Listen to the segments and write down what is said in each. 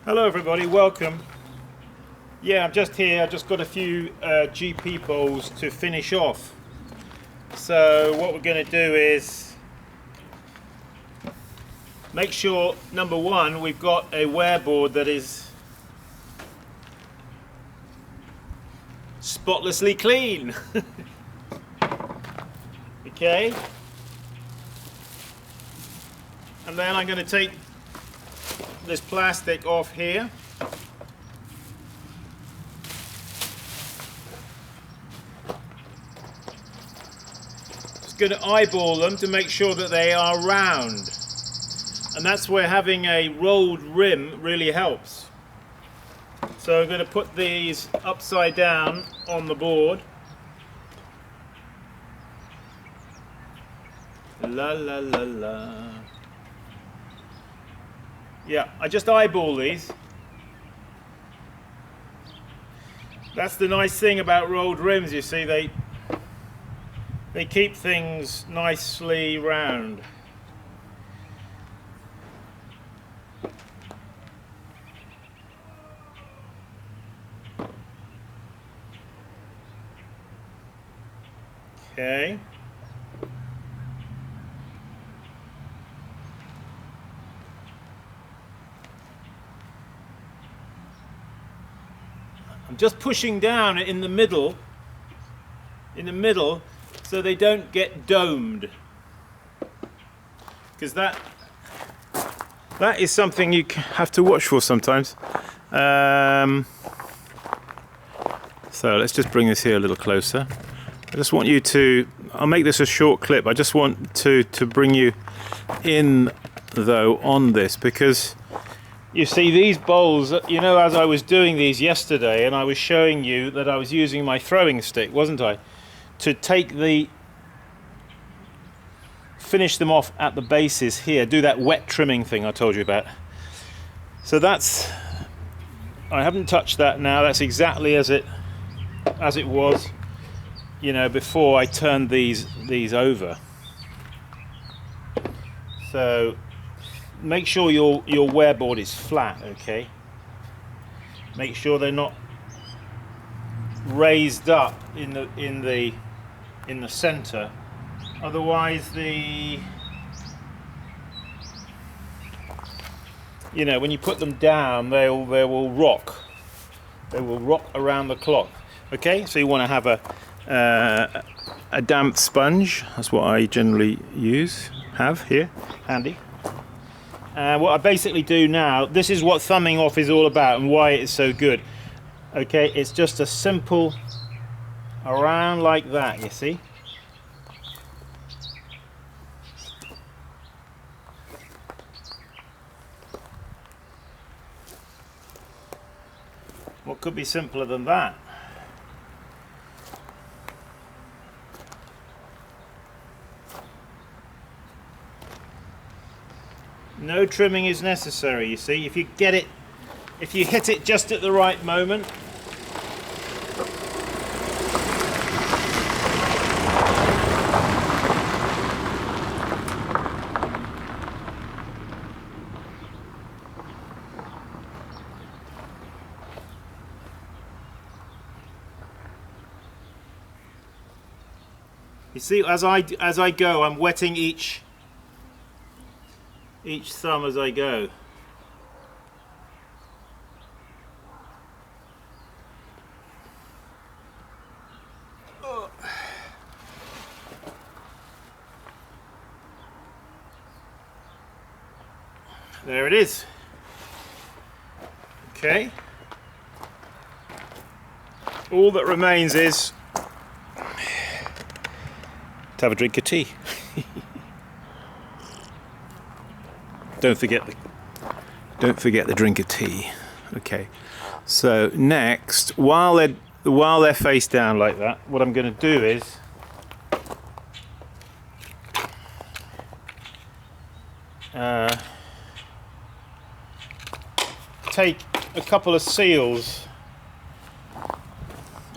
Hello everybody, welcome. Yeah, I'm just here. I've just got a few GP bowls to finish off. So what we're going to do is make sure, number one, we've got a wear board that is spotlessly clean. Okay. And then I'm going to take this plastic off here. Just going to eyeball them to make sure that they are round. And that's where having a rolled rim really helps. So I'm going to put these upside down on the board. La la la la. Yeah, I just eyeball these. That's the nice thing about rolled rims, you see, they keep things nicely round. Okay. I'm just pushing down in the middle, so they don't get domed, because that is something you have to watch for sometimes. So let's just bring this here a little closer. I just want you to, I'll make this a short clip. I just want to bring you in though on this, because you see these bowls, you know, as I was doing these yesterday and I was showing you that I was using my throwing stick, wasn't I? To finish them off at the bases here, do that wet trimming thing I told you about. So that's, I haven't touched that now, that's exactly as it was, you know, before I turned these over. So make sure your wear board is flat, okay? Make sure they're not raised up in the center. Otherwise you know, when you put them down, they will rock. They will rock around the clock. Okay, so you want to have a damp sponge. That's what I generally have here handy. What I basically do now, this is what thumbing off is all about and why it's so good. Okay, it's just a simple around like that, you see. What could be simpler than that? No trimming is necessary, you see. If you hit it just at the right moment. You see, as I go, I'm wetting each thumb as I go. There it is. Okay. All that remains is to have a drink of tea. Don't forget the drink of tea. Okay. So next, while they're face down like that, what I'm going to do is take a couple of seals.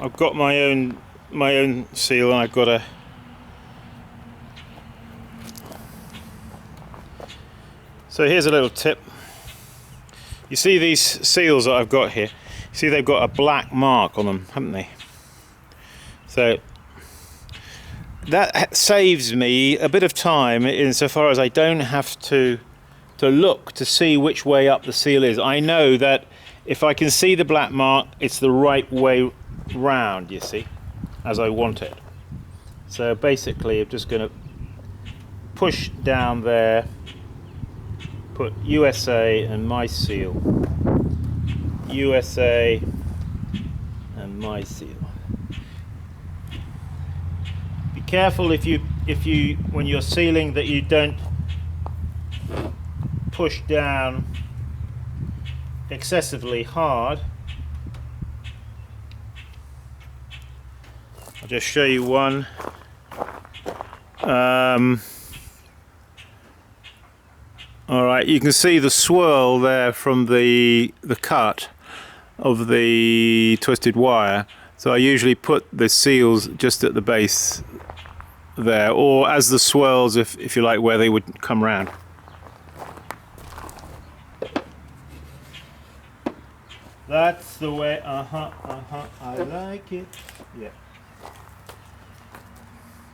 I've got my own seal, and I've got a So here's a little tip. You see these seals that I've got here? You see they've got a black mark on them, haven't they? So that saves me a bit of time insofar as I don't have to look to see which way up the seal is. I know that if I can see the black mark, it's the right way round, you see, as I want it. So basically I'm just going to push down there, put USA and my seal, USA and my seal. Be careful if you when you're sealing that you don't push down excessively hard. I'll just show you one. All right, you can see the swirl there from the cut of the twisted wire. So I usually put the seals just at the base there, or as the swirls, if you like, where they would come round. That's the way, I like it. Yeah.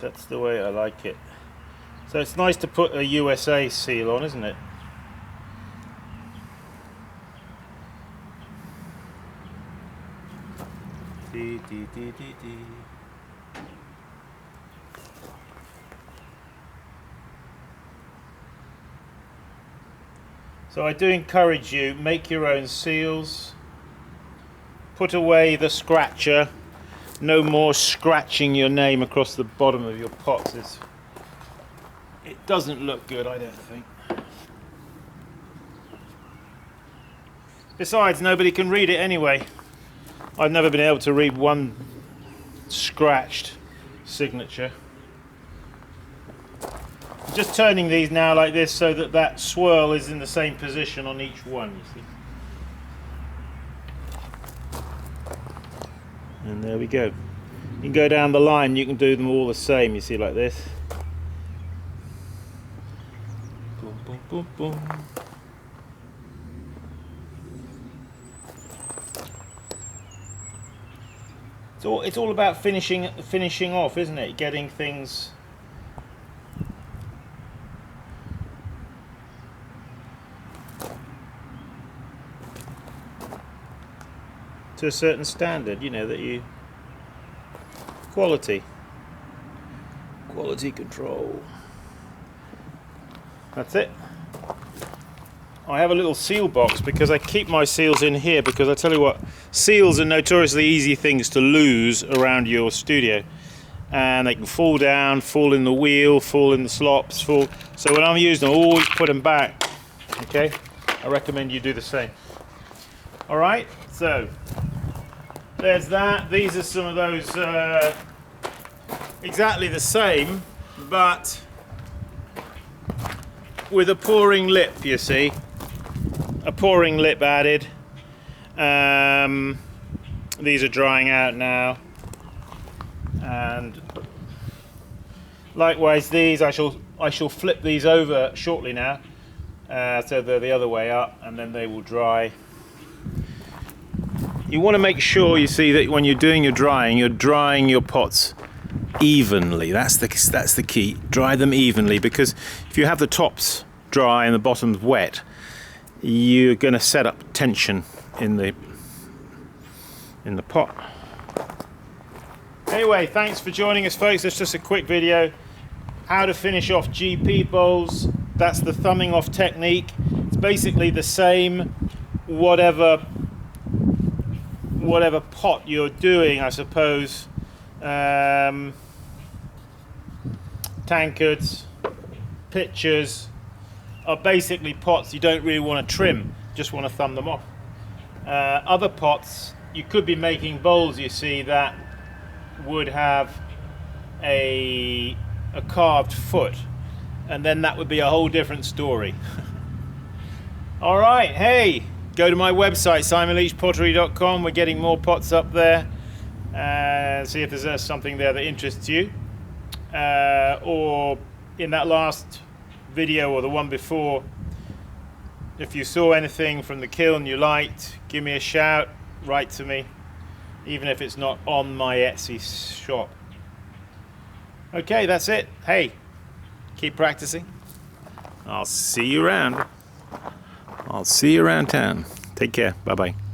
That's the way I like it. So it's nice to put a USA seal on, isn't it? Dee, dee, dee, dee, dee. So I do encourage you, make your own seals. Put away the scratcher. No more scratching your name across the bottom of your pots. It doesn't look good, I don't think. Besides, nobody can read it anyway. I've never been able to read one scratched signature. I'm just turning these now like this so that that swirl is in the same position on each one, you see. And there we go. You can go down the line, you can do them all the same, you see, like this. Boom, boom, boom, boom. It's all about finishing off, isn't it? Getting things to a certain standard, you know, that you quality control. That's it. I have a little seal box because I keep my seals in here, because I tell you what, seals are notoriously easy things to lose around your studio, and they can fall down, fall in the wheel, fall in the slops, fall. So when I'm using them, I always put them back. Okay, I recommend you do the same. All right, so there's that. These are some of those exactly the same, but with a pouring lip, you see. A pouring lip added. These are drying out now. And likewise these, I shall flip these over shortly now. So they're the other way up, and then they will dry. You want to make sure, you see, that when you're doing your drying, you're drying your pots evenly. That's the key. Dry them evenly, because if you have the tops dry and the bottoms wet, you're going to set up tension in the pot. Anyway, thanks for joining us, folks. It's just a quick video how to finish off GP bowls. That's the thumbing off technique. It's basically the same whatever pot you're doing, I suppose. Tankards, pitchers are basically pots you don't really want to trim, just want to thumb them off. Other pots, you could be making bowls, you see, that would have a carved foot, and then that would be a whole different story. All right, hey, go to my website, simonleachpottery.com. We're getting more pots up there. See if there's something there that interests you. Or in that last video or the one before, If you saw anything from the kiln you liked, give me a shout, write to me, even if it's not on my Etsy shop. Okay, that's it. Hey, keep practicing. I'll see you around. I'll see you around town. Take care. Bye-bye.